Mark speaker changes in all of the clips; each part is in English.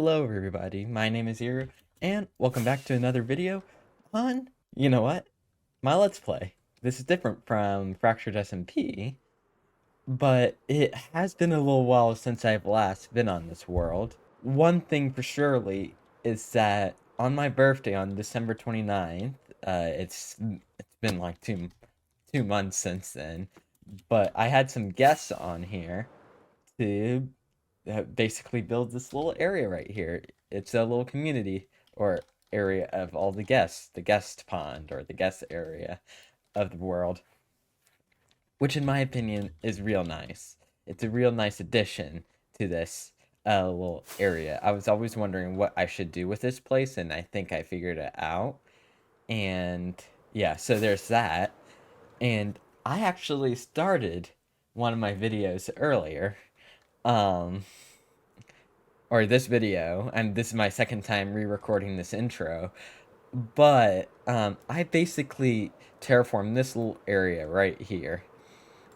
Speaker 1: Hello everybody, my name is Iru, and welcome back to another video on, you know what, my Let's Play. This is different from Fractured SMP, but it has been a little while since I've last been on this world. One thing for surely is that on my birthday on December 29th, it's been like two months since then, but I had some guests on here to basically build this little area right here. It's a little community or area of all the guests, the guest pond or the guest area of the world, which in my opinion is real nice. It's a real nice addition to this little area. I was always wondering what I should do with this place, and I think I figured it out. And yeah, so there's that. And I actually started one of my videos earlier. Um, or this video, and this is my second time re-recording this intro, but I basically terraformed this little area right here,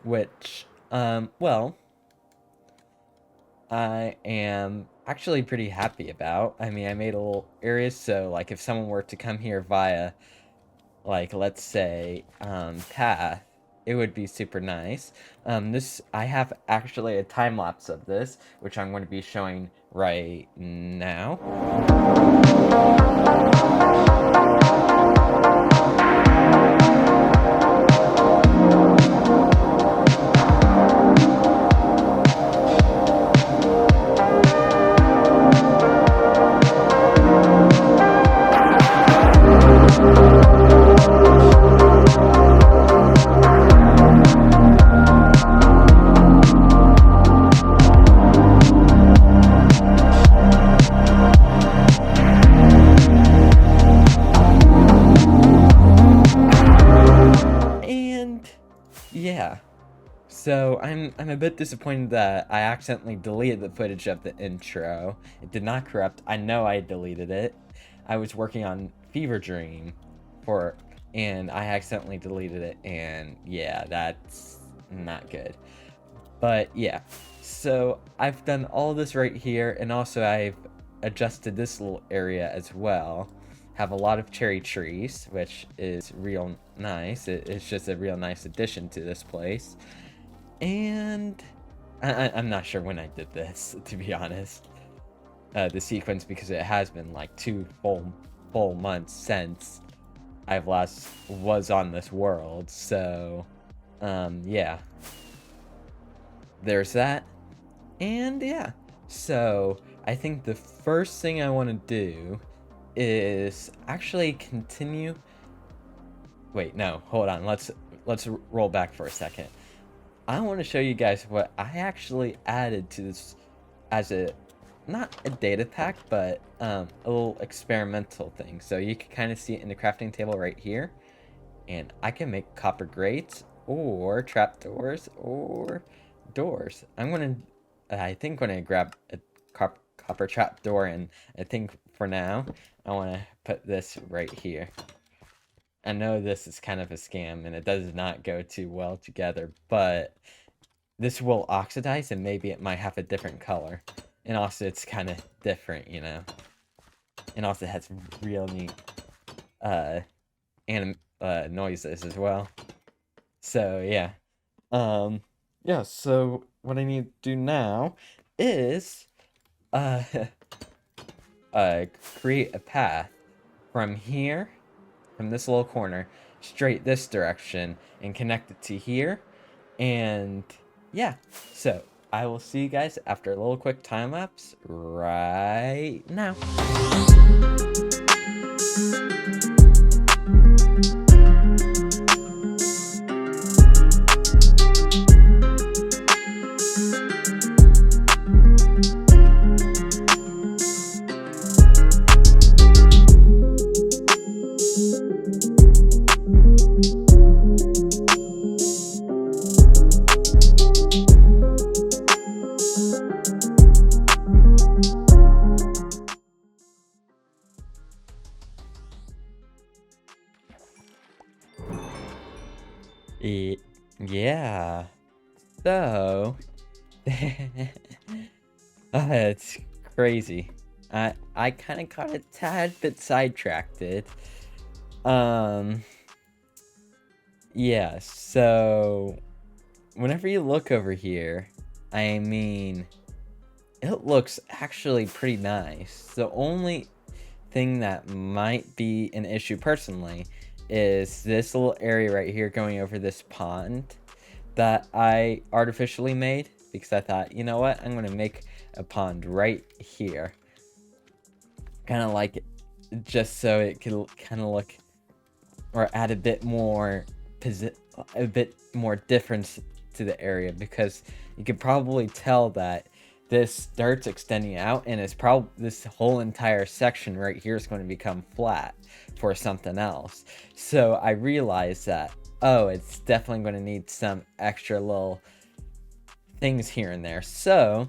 Speaker 1: which, well, I am actually pretty happy about. I mean, I made a little area so, like, if someone were to come here via, like, let's say, path, it would be super nice. I have actually a time lapse of this, which I'm going to be showing right now. Yeah, so I'm a bit disappointed that I accidentally deleted the footage of the intro. It did not corrupt. I know I deleted it. I was working on Fever Dream and I accidentally deleted it, and yeah, that's not good. But yeah, so I've done all this right here, and also I've adjusted this little area as well. Have a lot of cherry trees, which is real nice. It's just a real nice addition to this place. And I'm not sure when I did this, to be honest. The sequence, because it has been like two full months since I've last was on this world. So, yeah. There's that. And yeah. So, I think the first thing I want to do is actually continue. Wait, no, hold on. Let's roll back for a second. I want to show you guys what I actually added to this as not a data pack, but a little experimental thing. So you can kind of see it in the crafting table right here. And I can make copper grates or trapdoors or doors. I think when I grab a copper trapdoor, and I think for now I want to put this right here. I know this is kind of a scam and it does not go too well together, but this will oxidize and maybe it might have a different color. And also it's kind of different, you know. And also it has real neat noises as well. So yeah. Yeah, so what I need to do now is create a path from here, from this little corner, straight this direction, and connect it to here. And yeah, so I will see you guys after a little quick time lapse right now. Yeah. So, it's crazy. I kind of got a tad bit sidetracked. Um, yeah, so whenever you look over here, I mean, it looks actually pretty nice. The only thing that might be an issue personally is this little area right here going over this pond that I artificially made, because I thought, you know what, I'm going to make a pond right here. Kind of like it, just so it could kind of look, or add a bit more difference to the area, because you could probably tell that this dirt's extending out, and it's probably this whole entire section right here is going to become flat for something else. So I realized that, oh, it's definitely going to need some extra little things here and there. So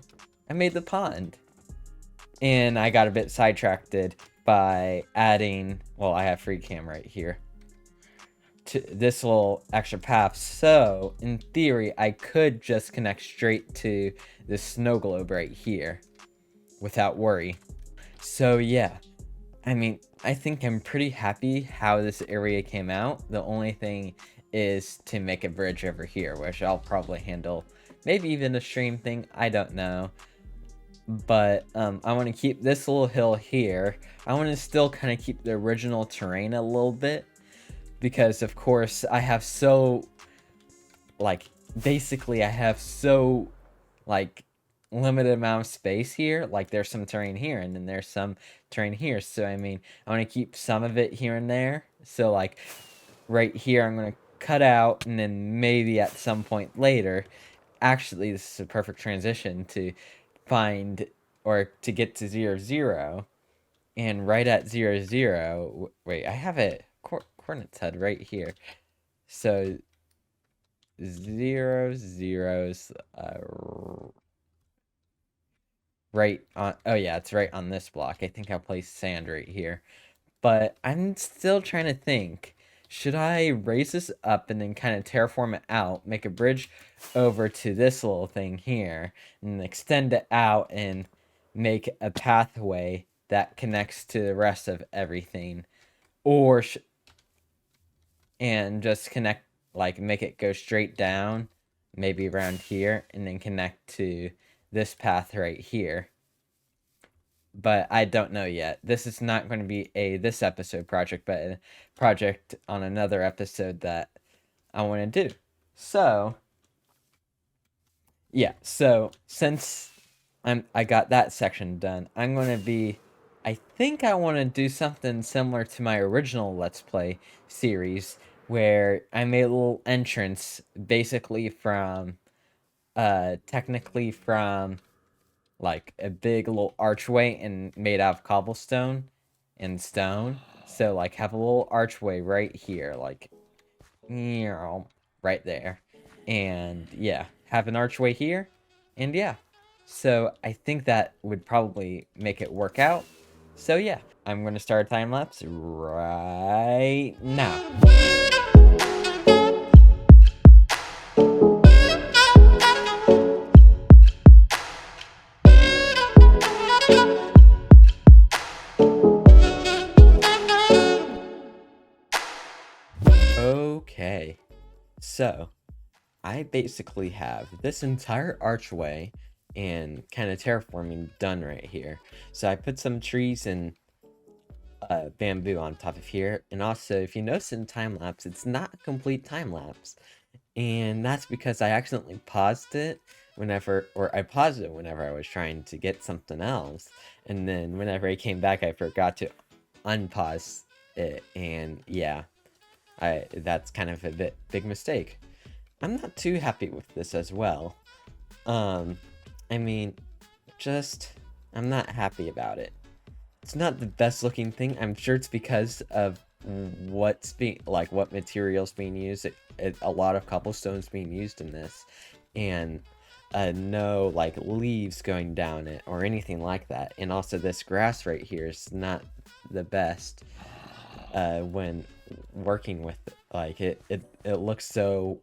Speaker 1: I made the pond, and I got a bit sidetracked by adding, well, I have free cam right here, to this little extra path. So in theory, I could just connect straight to this snow globe right here without worry. So yeah, I mean, I think I'm pretty happy how this area came out. The only thing is to make a bridge over here, which I'll probably handle, maybe even a stream thing, I don't know. But I want to keep this little hill here. I want to still kind of keep the original terrain a little bit, because of course I have so, like, basically I have so, like, limited amount of space here. Like, there's some terrain here, and then there's some terrain here. So I mean, I want to keep some of it here and there. So like right here, I'm going to cut out, and then maybe at some point later, actually this is a perfect transition to find, or to get to 0, 0. And right at 0, 0, wait, I have a coordinates head right here. So 0, 0's right on, oh yeah, it's right on this block. I think I'll place sand right here. But I'm still trying to think, should I raise this up and then kind of terraform it out, make a bridge over to this little thing here, and extend it out and make a pathway that connects to the rest of everything? Or and just connect, like, make it go straight down, maybe around here, and then connect to this path right here. But I don't know yet. This is not going to be a this episode project, but a project on another episode that I want to do. So yeah, so since I got that section done, I'm going to be, I think I want to do something similar to my original Let's Play series, where I made a little entrance basically from, technically from, like, a big little archway and made out of cobblestone and stone. So like have a little archway right here, like, right there. And yeah, have an archway here. And yeah, so I think that would probably make it work out. So yeah, I'm going to start a time lapse right now. Okay, so I basically have this entire archway and kind of terraforming done right here. So I put some trees and bamboo on top of here. And also, if you notice in time lapse, it's not a complete time lapse. And that's because I accidentally paused it whenever, or I paused it whenever I was trying to get something else. And then whenever I came back, I forgot to unpause it. And yeah, that's kind of a big mistake. I'm not too happy with this as well. I mean, I'm not happy about it. It's not the best looking thing. I'm sure it's because of what materials being used. A lot of cobblestone's being used in this, and no, like, leaves going down it or anything like that. And also this grass right here is not the best when working with it. Like, it looks so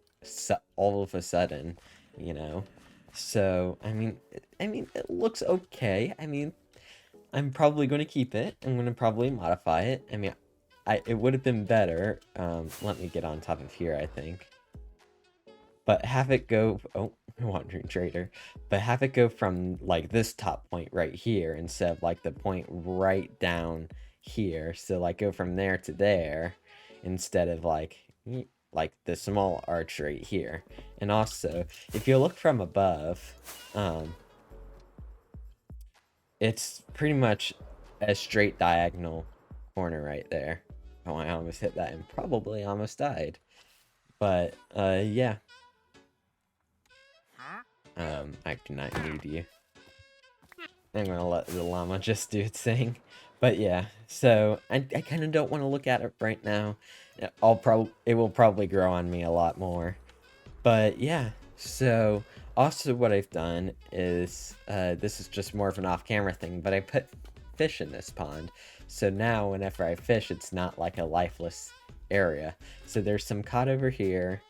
Speaker 1: all of a sudden, you know. So I mean it looks okay. I mean, I'm probably going to keep it. I'm going to probably modify it. I mean, it would have been better. Let me get on top of here, I think. But have it go, oh, Wandering Trader. But have it go from, like, this top point right here instead of, like, the point right down here. So, like, go from there to there instead of, like the small arch right here. And also, if you look from above, it's pretty much a straight diagonal corner right there. Oh, I almost hit that and probably almost died. But, yeah. I do not need you. I'm gonna let the llama just do its thing. But yeah, so I kind of don't want to look at it right now. It will probably grow on me a lot more. But yeah, so also what I've done is, this is just more of an off-camera thing, but I put fish in this pond. So now whenever I fish, it's not like a lifeless area. So there's some cod over here,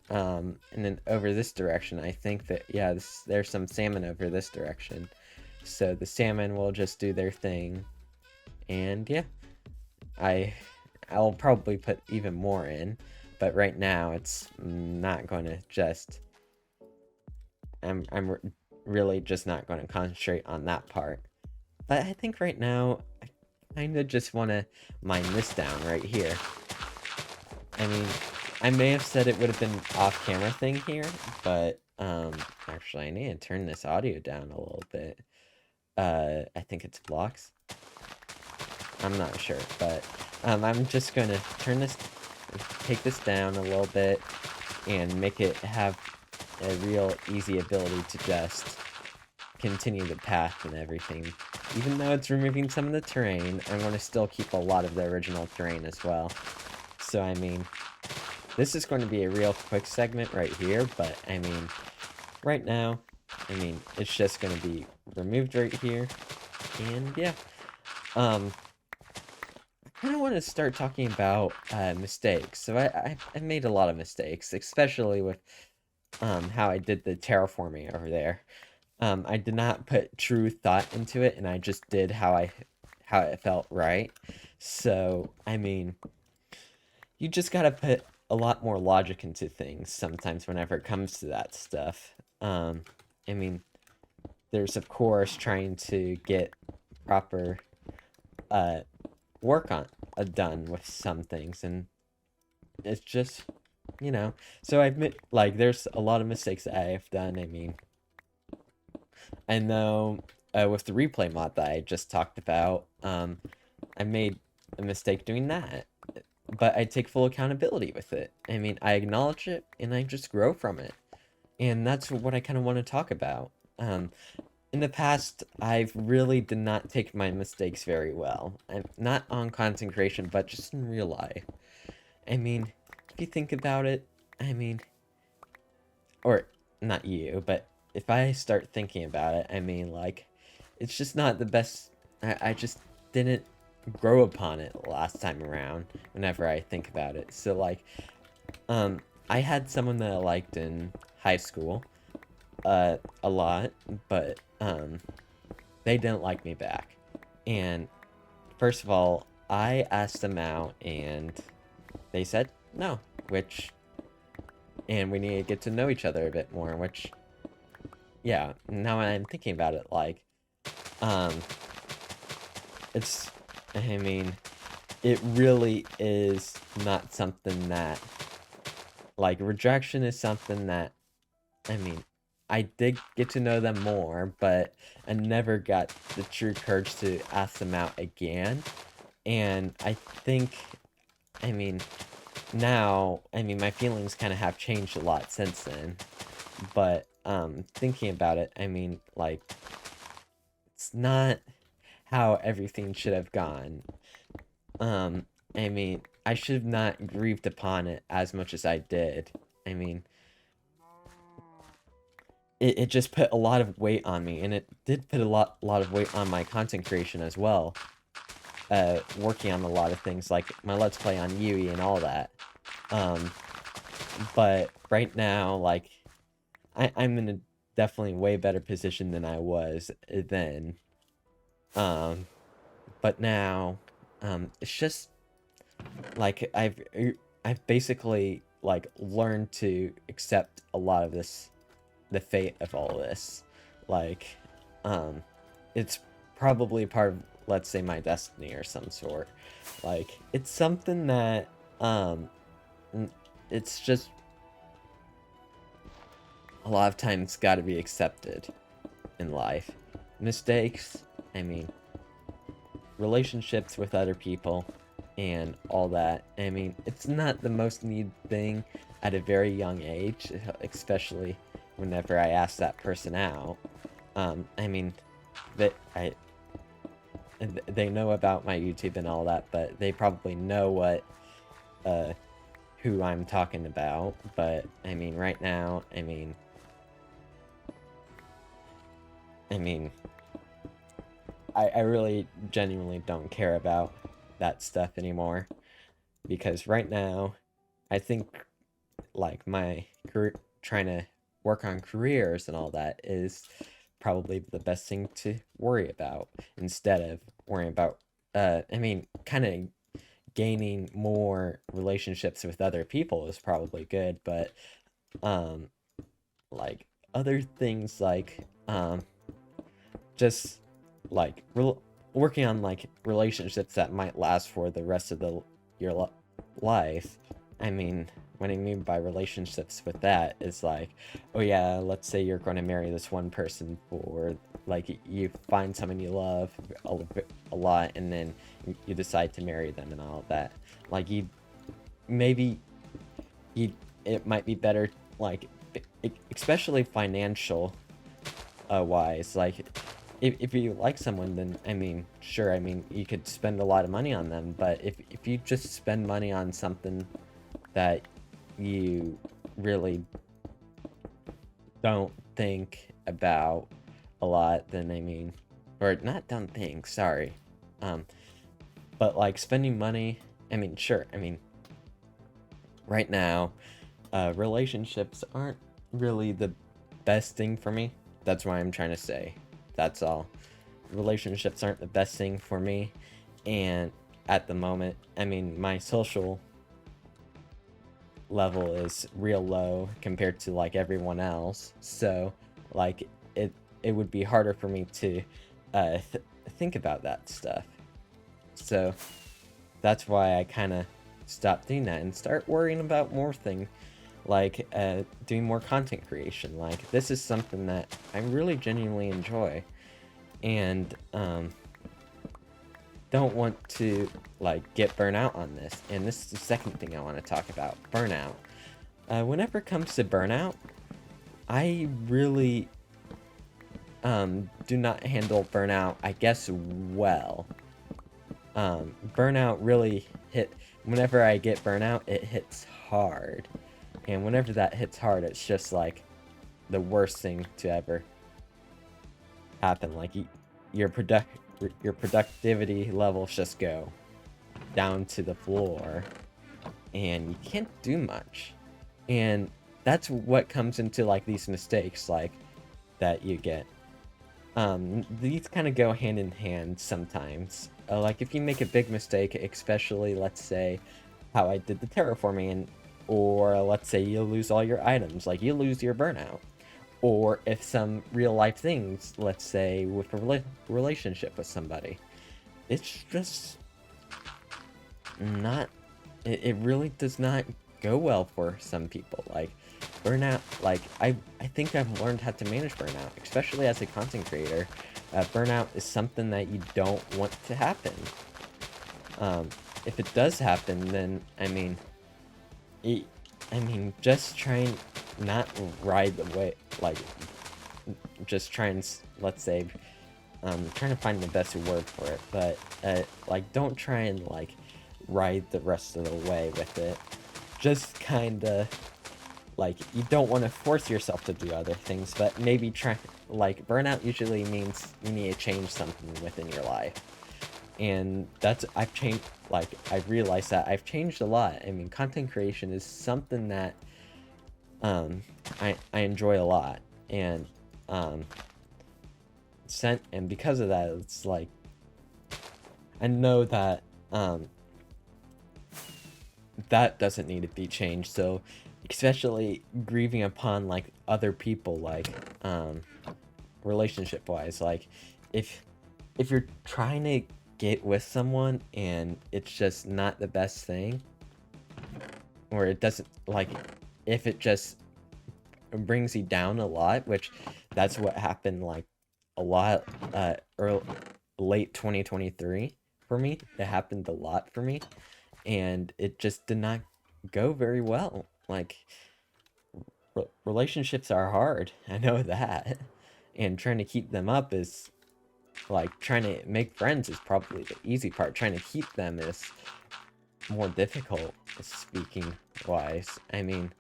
Speaker 1: and then over this direction, I think that, yeah, there's some salmon over this direction. So the salmon will just do their thing. And yeah, I'll probably put even more in, but right now it's not going to just, I'm really just not going to concentrate on that part. But I think right now, I kind of just want to mine this down right here. I mean, I may have said it would have been off-camera thing here, but, actually I need to turn this audio down a little bit. I think it's blocks. I'm not sure, but I'm just gonna take this down a little bit and make it have a real easy ability to just continue the path and everything. Even though it's removing some of the terrain, I'm gonna still keep a lot of the original terrain as well. So I mean, this is going to be a real quick segment right here, but I mean, right now, I mean, it's just gonna be removed right here, and yeah. I kind of want to start talking about mistakes. So I made a lot of mistakes, especially with how I did the terraforming over there. I did not put true thought into it, and I just did how it felt right. So I mean, you just gotta put a lot more logic into things sometimes whenever it comes to that stuff. I mean, there's of course trying to get proper work on done with some things, and it's just, you know, so I admit, like, there's a lot of mistakes that I have done. I mean, I know with the replay mod that I just talked about, I made a mistake doing that, but I take full accountability with it. I mean, I acknowledge it and I just grow from it, and that's what I kind of want to talk about. In the past, I really did not take my mistakes very well. I'm not on content creation, but just in real life. I mean, if you think about it, I mean, or not you, but if I start thinking about it, I mean, like, it's just not the best. I just didn't grow upon it last time around whenever I think about it. So, like, I had someone that I liked in high school, a lot, but, they didn't like me back. And first of all, I asked them out and they said no, and we need to get to know each other a bit more, which, yeah, now I'm thinking about it, like, it's, I mean, it really is not something that, like, rejection is something that, I mean, I did get to know them more, but I never got the true courage to ask them out again. And I think, I mean, now, I mean, my feelings kind of have changed a lot since then. But, thinking about it, I mean, like, it's not how everything should have gone. I mean, I should have not grieved upon it as much as I did. I mean, it just put a lot of weight on me, and it did put a lot of weight on my content creation as well. Working on a lot of things, like my Let's Play on Yui and all that. But right now, like, I'm in a definitely way better position than I was then. but now, it's just like I've basically like learned to accept a lot of this, the fate of all this. Like, um, it's probably part of, let's say, my destiny or some sort. Like, it's something that, it's just a lot of times got to be accepted in life. Mistakes, I mean, relationships with other people, and all that. I mean, it's not the most needed thing at a very young age, especially whenever I ask that person out. I mean, that they know about my YouTube and all that, but they probably know uh, who I'm talking about. But I mean, right now, I mean, I really genuinely don't care about that stuff anymore, because right now, I think like my career, trying to work on careers and all that is probably the best thing to worry about, instead of worrying about I mean, kind of gaining more relationships with other people is probably good, but um like other things like just like working on like relationships that might last for the rest of your life. I mean, what I mean by relationships with that is like, oh yeah, let's say you're going to marry this one person, for like you find someone you love a lot, and then you decide to marry them and all of that. Like you maybe you it might be better, like especially financial wise, like if you like someone, then I mean, sure, I mean, you could spend a lot of money on them, but if you just spend money on something that you really don't think about a lot, then I mean, or not don't think, sorry, um, but like spending money, I mean, sure, I mean, right now, relationships aren't really the best thing for me. That's what I'm trying to say. That's all. Relationships aren't the best thing for me, and at the moment, I mean, my social level is real low compared to like everyone else, so like it would be harder for me to think about that stuff. So that's why I kind of stopped doing that and start worrying about more things, like doing more content creation. Like, this is something that I really genuinely enjoy, and don't want to like get burnout on this. And this is the second thing I want to talk about: burnout. Whenever it comes to burnout, I really do not handle burnout, I guess, well. Burnout really whenever I get burnout, it hits hard. And whenever that hits hard, it's just like the worst thing to ever happen. Like your productivity levels just go down to the floor, and you can't do much. And that's what comes into like these mistakes, like that you get. These kind of go hand in hand sometimes. Like if you make a big mistake, especially let's say how I did the terraforming, or let's say you lose all your items, like you lose your burnout. Or if some real life things, let's say with a relationship with somebody, it's just not, it really does not go well for some people. Like burnout, like I think I've learned how to manage burnout, especially as a content creator. Burnout is something that you don't want to happen. If it does happen, then I mean, just try and not ride the way, like, just try and, let's say, trying to find the best word for it, but, like, don't try and, like, ride the rest of the way with it. Just kinda, like, you don't want to force yourself to do other things, but maybe try, like, burnout usually means you need to change something within your life. And I've changed, like, I've realized that I've changed a lot. I mean, content creation is something that I enjoy a lot, and and because of that, it's like I know that that doesn't need to be changed. So, especially grieving upon like other people, like relationship wise, like if you're trying to get with someone and it's just not the best thing, or it doesn't, like, if it just brings you down a lot, which that's what happened like a lot early, late 2023 for me. It happened a lot for me, and it just did not go very well. Like, relationships are hard. I know that. And trying to keep them up is like trying to make friends is probably the easy part. Trying to keep them is more difficult, speaking wise. I mean,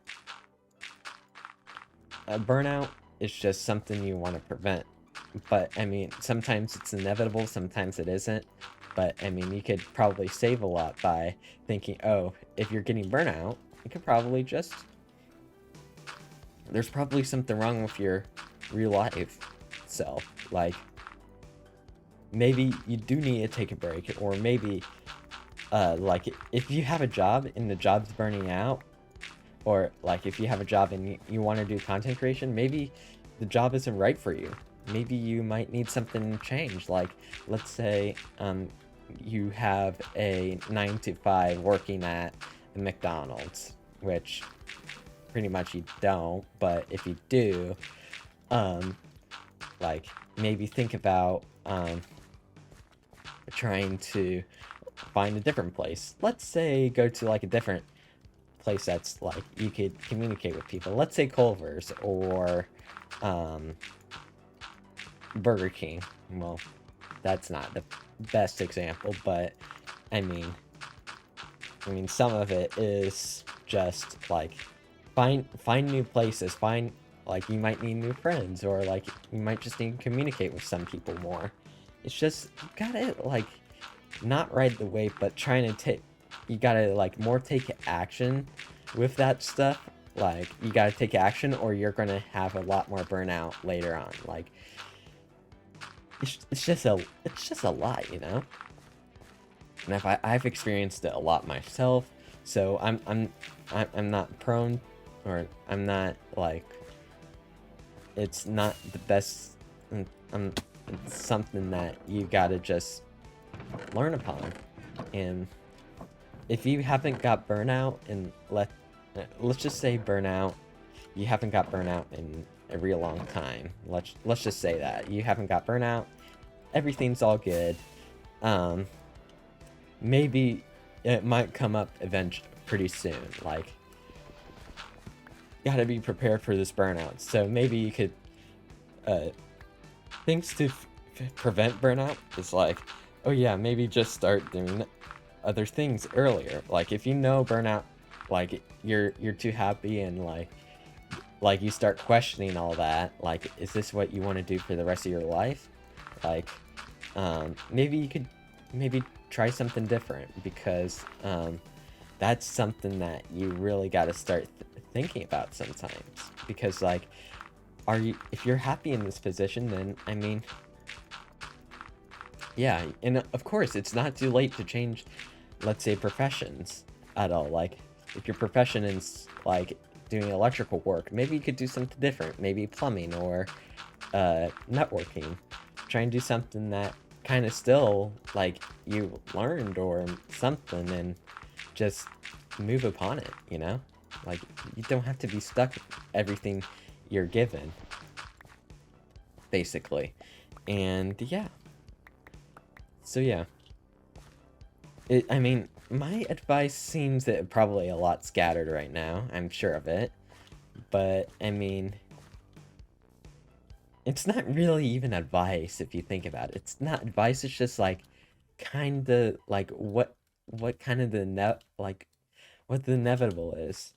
Speaker 1: a burnout is just something you want to prevent. But I mean, sometimes it's inevitable, sometimes it isn't. But I mean, you could probably save a lot by thinking, oh, if you're getting burnout, you could probably just. There's probably something wrong with your real life self. Like, maybe you do need to take a break, or maybe, like, if you have a job and the job's burning out, or like if you have a job and you want to do content creation, maybe the job isn't right for you. Maybe you might need something changed. Like, let's say you have a 9 to 5 working at McDonald's, which pretty much you don't, but if you do, like, maybe think about trying to find a different place. Let's say go to like a different place that's like you could communicate with people. Let's say Culver's or Burger King. Well, that's not the best example, but I mean some of it is just like find new places, find, like, you might need new friends, or like you might just need to communicate with some people more. It's just, you gotta like not ride the wave, but trying to take, you gotta like more take action with that stuff. Like, you gotta take action or you're gonna have a lot more burnout later on. Like, it's just a lot, you know. And I've experienced it a lot myself, so I'm not prone, or I'm not like, it's not the best. It's something that you gotta just learn upon. And if you haven't got burnout, and let's just say burnout, you haven't got burnout in a real long time. Let's just say that you haven't got burnout, everything's all good. Maybe it might come up eventually, pretty soon. Like, gotta be prepared for this burnout. So maybe you could, things to prevent burnout is like, oh yeah, maybe just start doing other things earlier. Like, if you know burnout, like you're too happy, and like you start questioning all that, like, is this what you want to do for the rest of your life? Like, maybe you could try something different, because that's something that you really got to start thinking about sometimes. Because like, if you're happy in this position, then I mean, yeah, and of course it's not too late to change, let's say, professions at all. Like, if your profession is like doing electrical work, maybe you could do something different, maybe plumbing or networking. Try and do something that kind of still like you learned or something, and just move upon it, you know? Like, you don't have to be stuck with everything you're given, basically. And yeah. So yeah. I mean, my advice seems that probably a lot scattered right now. I'm sure of it. But I mean, it's not really even advice if you think about it. It's not advice, it's just like kind of like what kind of like what the inevitable is.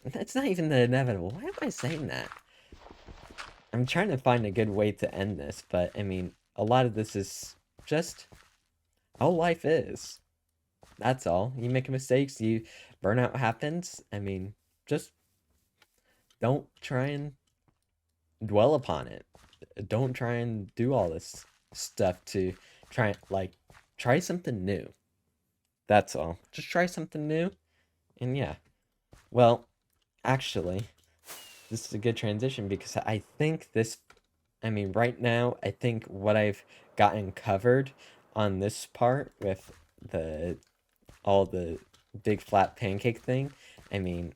Speaker 1: It's not even the inevitable. Why am I saying that? I'm trying to find a good way to end this, but I mean, a lot of this is just how life is. That's all. You make mistakes, you burnout happens. I mean, just don't try and dwell upon it. Don't try and do all this stuff to try and like try something new. That's all. Just try something new. And yeah. Well, actually, this is a good transition because I think this, I mean, right now, I think what I've gotten covered on this part with all the big flat pancake thing, I mean,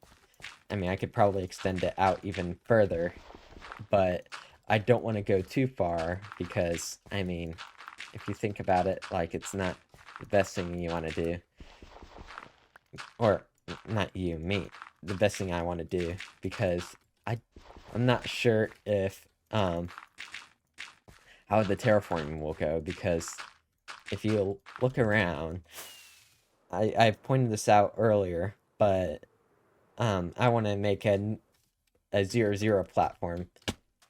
Speaker 1: I could probably extend it out even further, but I don't want to go too far because, I mean, if you think about it, like, it's not the best thing you want to do. Or, not you, me. The best thing I want to do because I'm not sure if, how the terraforming will go because if you look around, I've pointed this out earlier, but I want to make a 0-0 platform.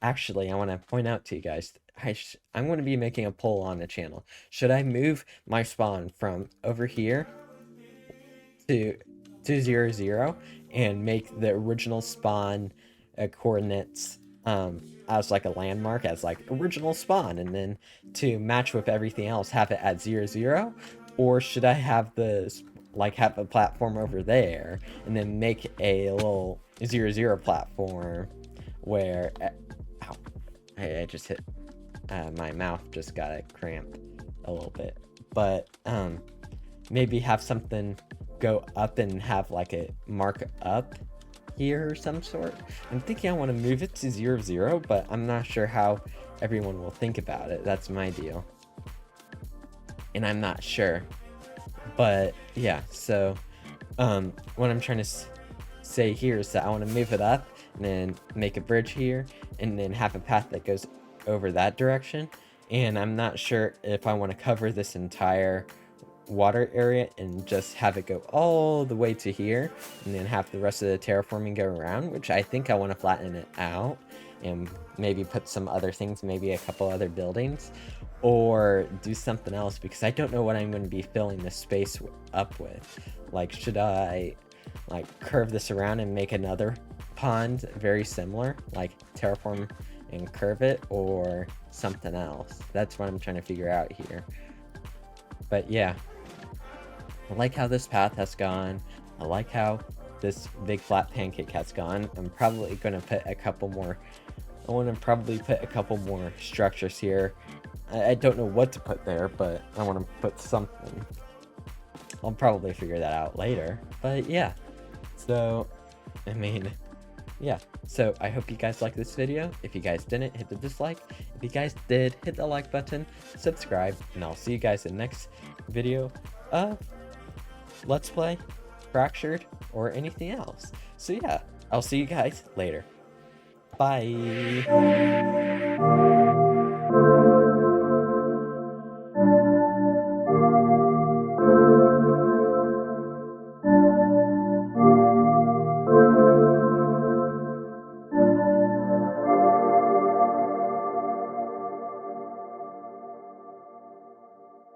Speaker 1: Actually, I want to point out to you guys, I'm going to be making a poll on the channel. Should I move my spawn from over here to 0-0 and make the original spawn coordinates as like a landmark, as like original spawn, and then to match with everything else, have it at 0-0? Or should I have have a platform over there and then make a little 0-0 platform where, ow, I just hit, my mouth just got cramped a little bit, but maybe have something go up and have like a mark up here or some sort. I'm thinking I want to move it to 0-0, but I'm not sure how everyone will think about it. That's my deal, and I'm not sure. But yeah, so what I'm trying to say here is that I want to move it up and then make a bridge here and then have a path that goes over that direction. And I'm not sure if I want to cover this entire water area and just have it go all the way to here and then have the rest of the terraforming go around, which I think I want to flatten it out and maybe put some other things, maybe a couple other buildings, or do something else because I don't know what I'm going to be filling this space up with. Like, should I like curve this around and make another pond very similar, like terraform and curve it, or something else? That's what I'm trying to figure out here. But yeah, I like how this path has gone. I like how this big flat pancake has gone. I'm probably going to put a couple more, I want to probably put a couple more structures here. I don't know what to put there, but I want to put something. I'll probably figure that out later, but yeah. So, I mean, yeah. So I hope you guys liked this video. If you guys didn't, hit the dislike. If you guys did, hit the like button, subscribe, and I'll see you guys in the next video of Let's Play, Fractured, or anything else. So yeah, I'll see you guys later. Bye.